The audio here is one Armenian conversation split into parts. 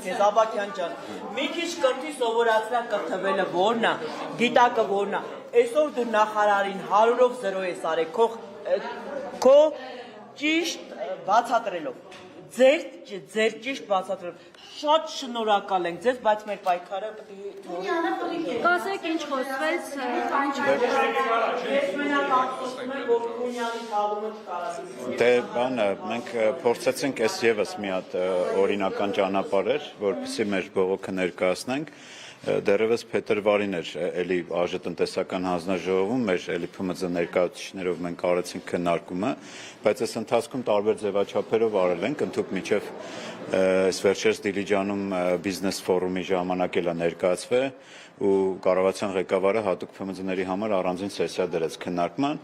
քեզ Աբակյան ջան։ Մի քիչ կրտի սովորացնա կրթվելը որն է, գիտակը որն է։ Այսօր դու նախարարին 100-ով 0 ես արել քո ճիշտ բացատրելով։ Ձեր ճիշտ բացատրելով։ Շատ շնորհակալ ենք ձեզ, բայց մեր պայքարը Կասեք ինչ խոսվեց, Դե բանը մենք փորձեցինք այս եւս մի հատ օրինական ճանապարհ էր, որպեսզի մեր բողոքը ներկայացնենք։ Դեռևս փետրվարին էր էլի ԱԺ-տնտեսական հանձնաժողովում մեր էլի ՓՄԶ ներկայացուցիչներով մենք արեցինք քննարկումը, բայց այս ընթացքում տարբեր ձևաչափերով արել ենք, ընդհանուր միջև այս վերջերս Դիլիջանում բիզնես ֆորումի ժամանակ էլա ներկայացվել ու կառավարության ղեկավարը հատուկ ՓՄԶ-ների համար առանձին սեսիա դրեց քննարկման։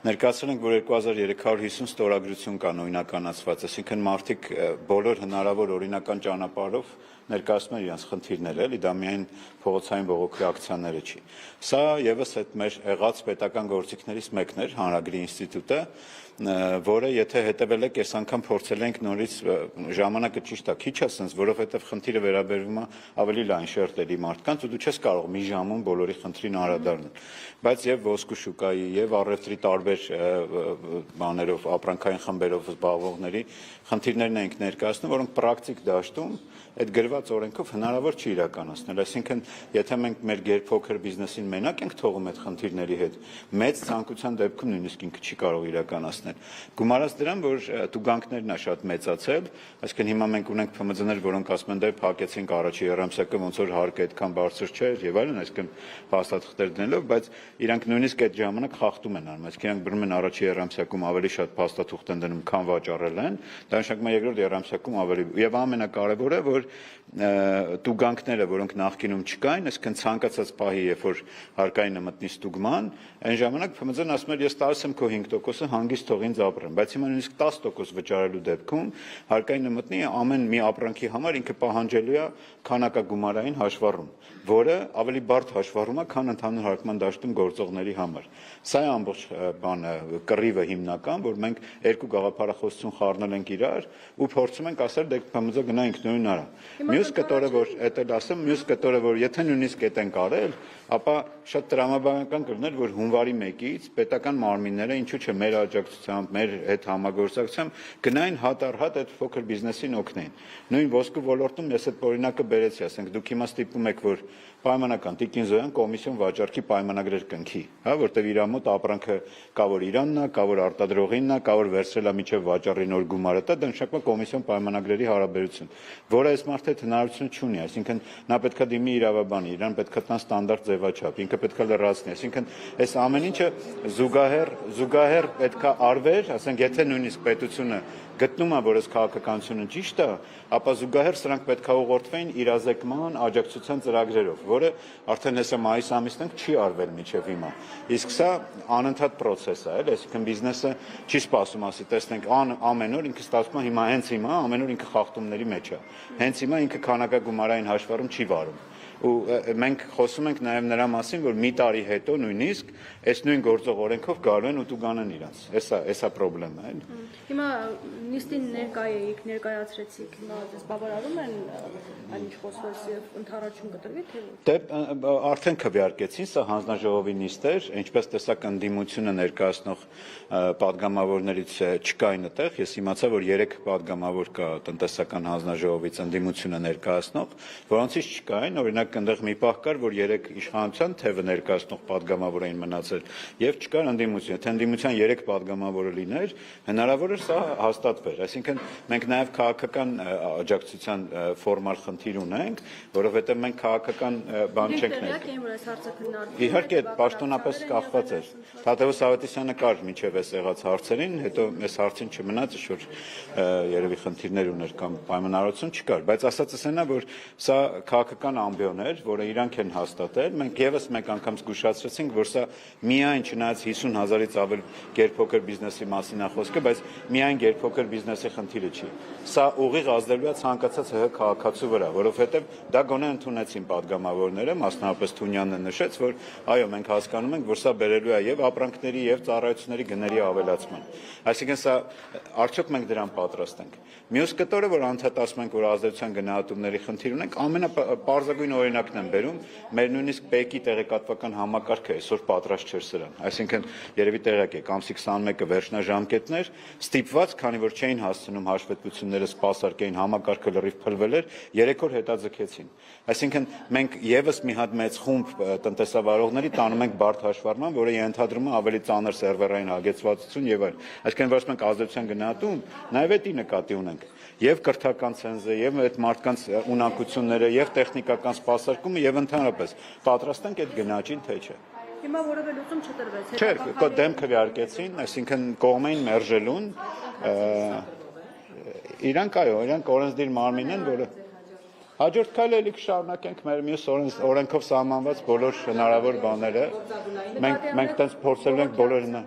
Ներկայացրել ենք, որ 2350 ստորագրություն կա նույնականացված, այսինքն մարդիկ բոլոր հնարավոր օրինական ճանապարհով ներկայացնում են իրենց խնդիրները, էլի դա միայն փողոցային բողոքի ակցիաները չի։ Սա եւս այդ մեր եղած պետական գործիքներից մեկն էր, Հանրագրի ինստիտուտը, որը եթե հետևել եք, այս անգամ փորձել ենք նորից ժամանակը ճիշտ է, քիչ է sense, որովհետեւ խնդիրը վերաբերվում է ավելի լայն շերտերի մարդկանց ու դու չես կարող մի ժամում բոլորի խնդրին անդրադառնալ։ Բայց եւ ոսկու շուկայի եւ առևտրի տարբեր բաներով, ապրանքային խմբերով զբաղվողների խնդիրներն ենք ներկայացնում, որոնք պրակտիկ դաշտում այդ գրված օրենքով հնարավոր չի իրականացնել, այսինքն եթե մենք մեր գերփոքր բիզնեսին մենակ ենք թողում այդ խնդիրների հետ, մեծ ցանկության դեպքում նույնիսկ ինքը չի կարող իրականացնել։ Գումարած դրան, որ տուգանքներն է շատ մեծացել, այսինքն հիմա մենք ունենք ՓՄԶ-ներ, որոնք ասում են դե փակեցինք առաջի երամսյակը, ոնց որ հարկը այդքան բարձր չէր եւ այլն, այսինքն փաստաթղթեր դնելով, բայց իրանք նույնիսկ այդ ժամանակ խախտում են անում, այսինքն իրանք բռնում են առաջի երամսյակում ավելի շատ փաստաթուղթ են դնում, քան վաճառել են, դա նշանակում է երկրորդ երամսյակում ավելի եւ ամենակարևորը, որ տուգանքները, որոնք նախկինում չկային, այսինքն ցանկացած պահի, երբ որ հարկային մտնի ստուգման, այն ժամանակ ՓՄԶ-ն ասում էր ես տալիս եմ քո 5%-ը հանգիստ թող ինձ ապրեմ, բայց հիմա նույնիսկ 10% վճարելու դեպքում հարկային մտնի ամեն մի ապրանքի համար ինքը պահանջելու է քանակագումարային հաշվառում, որը ավելի բարդ հաշվառում է, քան ընդհանուր հարկման դաշտում գործողների համար։ Սա է ամբողջ բանը կռիվը հիմնական, որ մենք երկու գաղափարախոսություն խառնել ենք իրար ու փորձում ենք ասել դե ՓՄԶ գնա ինքնուրույն արա։ Մյուս կտորը որ էդ էլ ասեմ, մյուս կտորը որ եթե նույնիսկ այդ ենք արել, ապա շատ տրամաբանական կլիներ, որ հունվարի 1-ից պետական մարմինները ինչու՞ չէ մեր աջակցությամբ, մեր հետ համագործակցությամբ գնային հատ առ հատ այդ փոքր բիզնեսին օգնեն։ Նույն ոսկու ոլորտում ես այդ օրինակը բերեցի, ասենք դուք հիմա ստիպում եք, որ պայմանական Տիկին Զոյան կոմիսիոն վաճառքի պայմանագրեր կնքի, հա, որտեղ իր մոտ ապրանքը կա որ Իրանն է, կա որ արտադրողինն է, կա որ վերցրել է միջև վաճառի նոր գումարը, դա նշանակում է կոմիսիոն պայմանագրերի հարաբերություն, որը այս մարդը հնարավորություն չունի, այսինքն նա պետքա դիմի իրավաբանի, իրան պետքա տան ստանդարտ ձևաչափ, ինքը պետքա լրացնի, այսինքն այս ամեն ինչը զուգահեռ պետքա արվեր, ասենք եթե նույնիսկ պետությունը գտնում է, որ այս քաղաքականությունը ճիշտ է, ապա զուգահեռ սրանք պետքա ուղղորդվեին իրազեկման աջակցության ծրագրերով, որը արդեն հեսա մայիս ամիսն ենք չի արվել մինչև հիմա։ Իսկ սա անընդհատ process է, էլ, այսինքն բիզնեսը չի սպասում, ասի տեսնենք ամեն օր ինքը ստացվում է հիմա հենց հիմա ամեն օր ինքը խախտումների մեջ է։ Հենց հիմա ինքը քանակագումարային հաշվառում չի վարում։ Ու մենք խոսում ենք նաև նրա մասին, որ մի տարի հետո նույնիսկ այս նույն գործող օրենքով գալու են ու տուգանեն իրանց։ Էսա խնդրեմն է, այլ։ Հիմա նիստին ներկայացրեցիք, հիմա դες բավարարում են այն ինչ խոսվեց եւ ընդառաջում կտրվի թե Դե արդեն քվեարկեցին, սա հանձնաժողովի նիստ էր, ինչպես տեսակ ընդդիմությունը ներկայացնող պատգամավորներից չկային այդտեղ, ես իմացա, որ 3 պատգամավոր կա տնտեսական հանձնաժողովից ընդդիմությունը ներկայացնող, որոնցից չկային, օրինակ այնտեղ մի պահ կար, որ 3 իշխանության թևը ներկայացնող պատգամավոր էին մնացել եւ չկար ընդդիմություն, թե ընդդիմության 3 պատգամավորը լիներ, հնարավոր էր սա հաստատվեր, այսինքն մենք նաեւ քաղաքական աջակցության ֆորմալ խնդիր ունենք, որովհետեւ մենք քաղաքական բան չենք ներկայացնում։ Իհարկե, պաշտոնապես կախված էր։ Թադևոս Ավետիսյանը կար միջև այս եղած հարցերին, հետո այս հարցին չմնաց, ինչ-որ երևի խնդիրներ ուներ կամ պայմանավորություն չկար, բայց ասածս այնա, որ սա քաղաքական ամբիոն կենտրոն էր, որը իրանք են հաստատել, մենք եւս մեկ անգամ զգուշացրեցինք, որ սա միայն չնայած 50,000-ից ավել գերփոքր բիզնեսի մասին է խոսքը, բայց միայն գերփոքր բիզնեսի խնդիրը չի։ Սա ուղիղ ազդելու է ցանկացած ՀՀ քաղաքացու վրա, որովհետեւ դա գոնե ընդունեցին падգամավորները, մասնավորապես Թունյանն նշեց, որ այո, մենք հասկանում ենք, որ սա բերելու է եւ ապրանքների եւ ծառայությունների գների ավելացման։ Այսինքն սա արդյոք մենք դրան պատրաստ ենք։ Մյուս կտորը, որ անդադ ասում ենք, որ ազդեցության գնահատումների խնդիր ունենք, ամենապարզագույն օրինակն եմ բերում, մեր նույնիսկ ՊԵԿ-ի տեղեկատվական համակարգը այսօր պատրաստ չէր սրան։ Այսինքն երևի տեղյակ եք, ամսի 21-ը վերջնաժամկետներ, ստիպված, քանի որ չէին հասցնում հաշվետվությունները սպասարկեին, համակարգը լրիվ փլվել էր, 3 օր հետաձգեցին։ Այսինքն մենք եւս մի հատ մեծ խումբ տնտեսավարողների տանում ենք բարդ հաշվառման, որը ենթադրում է ավելի ծանր սերվերային հագեցվածություն եւ այլն։ Այսինքն ոչ մենք ազդեցության գնահատում, նաեւ էդի նկատի ունենք։ Եվ կրթական ցենզը, եւ այդ մարդկանց ունակությունները, եւ տեխնիկական սպասարկումը, եւ ընդհանրապես պատրաստ ենք այդ գնաճին, թե չէ։ Հիմա որևէ լուծում չտրվեց։ Չէ, դեմ քվեարկեցին, այսինքն կողմային մերժելուն իրանք այո, իրանք օրենսդիր մարմին են, որը հաջորդ քայլը էլի կշարունակենք մեր մյուս օրենքով սահմանված բոլոր հնարավոր բաները։ Մենք տենց փորձելու ենք բոլորը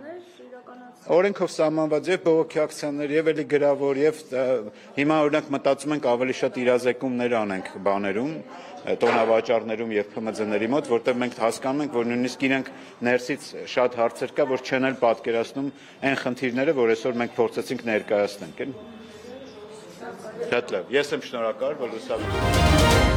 օրենքով սահմանված եւ բողոքի ակցիաներ եւ էլի գրավոր եւ հիմա օրինակ մտածում ենք ավելի շատ իրազեկումներ անենք բաներում, տոնավաճառներում եւ ՓՄԶ-ների մոտ, որտեղ մենք հասկանում ենք, որ նույնիսկ իրենք ներսից շատ հարցեր կա, որ չեն էլ պատկերացնում այն խնդիրները, որ այսօր մենք փորձեցինք ներկայացնենք, էլի։ Շատ լավ։ Ես եմ շնորհակալ, որ լուսավորեցիք։